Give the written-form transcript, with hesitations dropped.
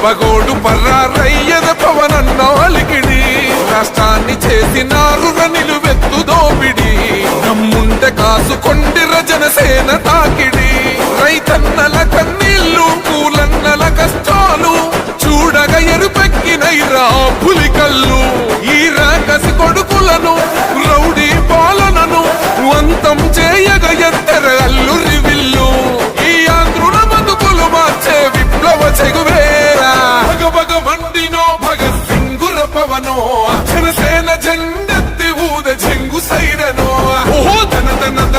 పగోడు పర్రారయ్యద పవనన్న అలికిడి రాష్ట్రాన్ని చేసినారు నిలువెత్తు దోపిడి నమ్ముంటే కాసుకొండిర జనసేన తాకిడి రైతన్నల కన్నీళ్లు కూలన్నల కష్టాలు చూడగా ఎరుపెక్కినైరా పులికల్లు ఈ రాకసి కొడుకులను రౌడీ పాలనను అంతం చేయగ ఎత్తర అల్లు